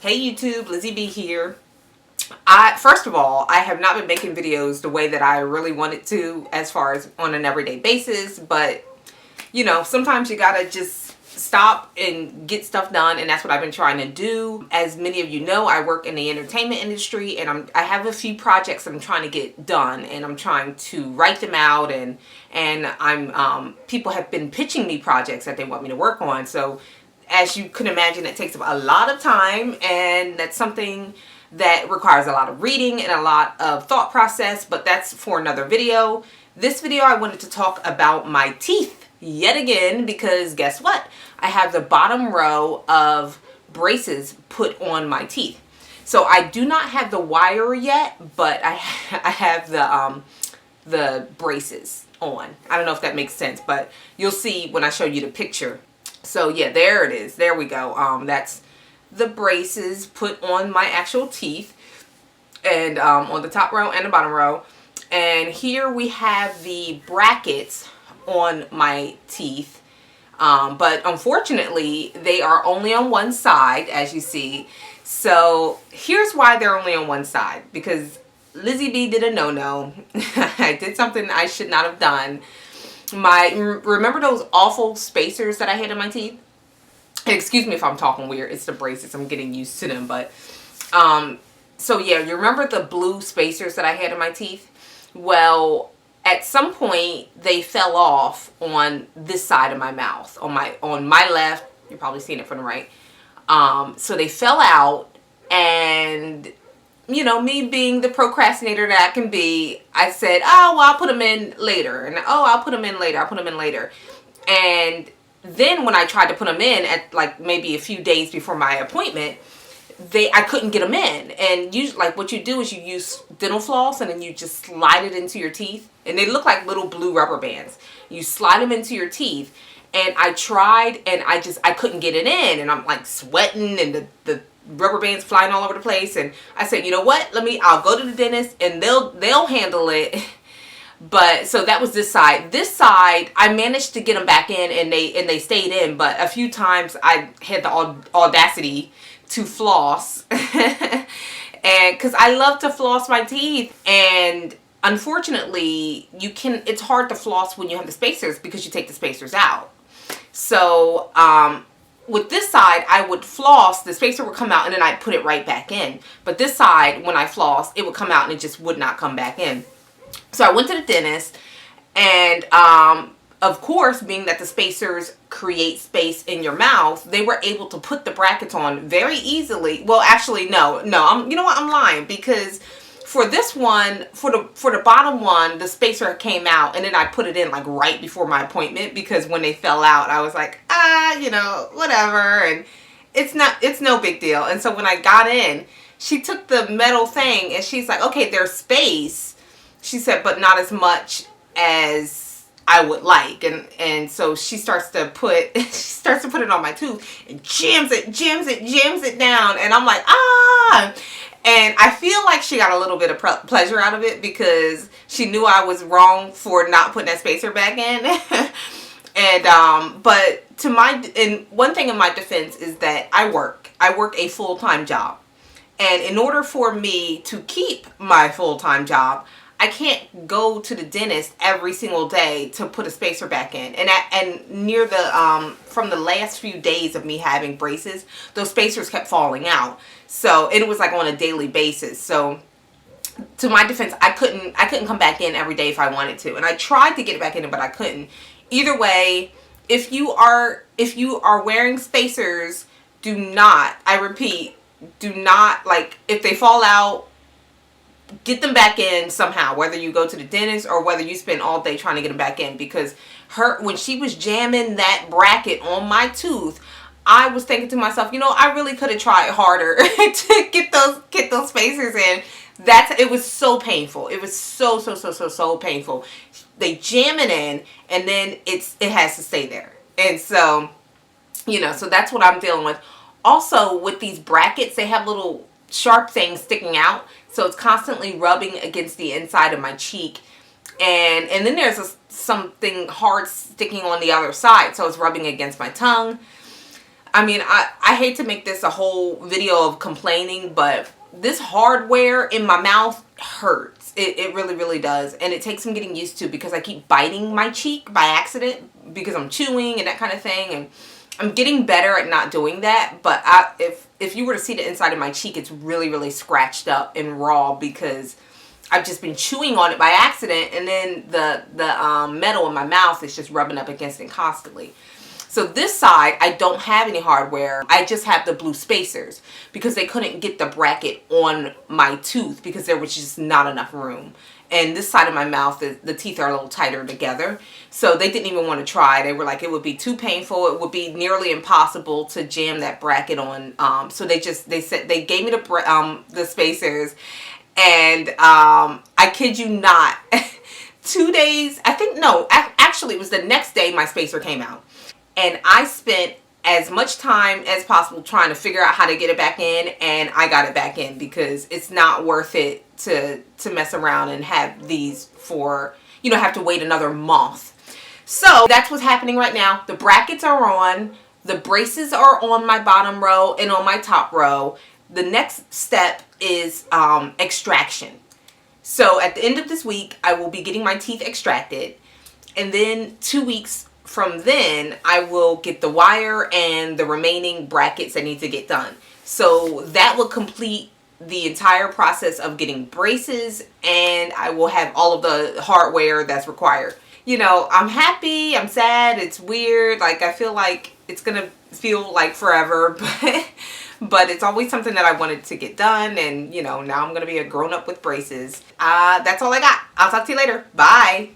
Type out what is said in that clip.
Hey YouTube, Lizzie B here. First of all, I have not been making videos the way that I really wanted to as far as on an everyday basis, but sometimes you gotta just stop and get stuff done, and that's what I've been trying to do. As many of you know, I work in the entertainment industry, and I have a few projects that I'm trying to get done, and I'm trying to write them out, and I'm people have been pitching me projects that they want me to work on. So as you can imagine, it takes up a lot of time, and that's something that requires a lot of reading and a lot of thought process, but that's for another video. This video I wanted to talk about my teeth yet again, because guess what? I have the bottom row of braces put on my teeth. So I do not have the wire yet, but I have the braces on. I don't know if that makes sense, but you'll see when I show you the picture. So yeah, there it is. There we go. That's the braces put on my actual teeth, and on the top row and the bottom row. And here we have the brackets on my teeth, but unfortunately they are only on one side, as you see. So here's why they're only on one side: because Lizzie B did a no-no. I did something I should not have done. Remember those awful spacers that I had in my teeth? Excuse me if I'm talking weird. It's the braces. I'm getting used to them. But so yeah, you remember the blue spacers that I had in my teeth? Well, at some point they fell off on this side of my mouth, on my left. You're probably seeing it from the right. So they fell out, and me being the procrastinator that I can be, I said, oh, well, I'll put them in later. And oh, I'll put them in later. I'll put them in later. And then when I tried to put them in at like maybe a few days before my appointment, I couldn't get them in. And usually, like, what you do is you use dental floss, and then you just slide it into your teeth. And they look like little blue rubber bands. You slide them into your teeth. And I tried, and I couldn't get it in. And I'm like sweating, and the rubber bands flying all over the place. And I said, you know what? I'll go to the dentist, and they'll handle it. But so that was this side. This side, I managed to get them back in, and they stayed in. But a few times I had the audacity to floss, and because I love to floss my teeth, and unfortunately it's hard to floss when you have the spacers, because you take the spacers out. So with this side, I would floss, the spacer would come out, and then I'd put it right back in. But this side, when I floss, it would come out and it just would not come back in. So I went to the dentist, and of course, being that the spacers create space in your mouth, they were able to put the brackets on very easily. Well, actually, no, you know what? I'm lying, because for this one, for the bottom one, the spacer came out, and then I put it in like right before my appointment, because when they fell out, I was like, whatever, and it's no big deal. And so when I got in, she took the metal thing, and she's like, okay, there's space. She said, but not as much as I would like. And so she starts to put it on my tooth, and jams it down. And I'm like, ah. And I feel like she got a little bit of pleasure out of it, because she knew I was wrong for not putting that spacer back in. And but and one thing in my defense is that I work a full-time job. And in order for me to keep my full-time job, I can't go to the dentist every single day to put a spacer back in. And near the from the last few days of me having braces, those spacers kept falling out. So, and it was like on a daily basis. So to my defense, I couldn't come back in every day if I wanted to. And I tried to get it back in, but I couldn't. Either way, if you are wearing spacers, do not, I repeat, do not, like, if they fall out, get them back in somehow, whether you go to the dentist or whether you spend all day trying to get them back in. Because when she was jamming that bracket on my tooth, I was thinking to myself, I really could have tried harder to get those spacers in. It was so painful. It was so painful. They jam it in, and then it has to stay there. And so, so that's what I'm dealing with. Also, with these brackets, they have little sharp things sticking out, so it's constantly rubbing against the inside of my cheek, and then there's something hard sticking on the other side, so it's rubbing against my tongue. I mean, I hate to make this a whole video of complaining, but this hardware in my mouth hurts. It really, really does. And it takes some getting used to because I keep biting my cheek by accident because I'm chewing and that kind of thing. And I'm getting better at not doing that. But if you were to see the inside of my cheek, it's really, really scratched up and raw because I've just been chewing on it by accident. And then the metal in my mouth is just rubbing up against it constantly. So this side, I don't have any hardware. I just have the blue spacers because they couldn't get the bracket on my tooth because there was just not enough room. And this side of my mouth, the teeth are a little tighter together. So they didn't even want to try. They were like, it would be too painful. It would be nearly impossible to jam that bracket on. So they said, they gave me the spacers. And I kid you not, 2 days, I think, no, actually it was the next day my spacer came out. And I spent as much time as possible trying to figure out how to get it back in, and I got it back in because it's not worth it to mess around and have these for, you know, have to wait another month. So that's what's happening right now. The brackets are on, the braces are on my bottom row and on my top row. The next step is extraction. So at the end of this week, I will be getting my teeth extracted, and then 2 weeks from then, I will get the wire and the remaining brackets that need to get done. So that will complete the entire process of getting braces, and I will have all of the hardware that's required. You know, I'm happy, I'm sad, it's weird. Like, I feel like it's gonna feel like forever, but it's always something that I wanted to get done, and you know, now I'm gonna be a grown-up with braces. That's all I got. I'll talk to you later. Bye.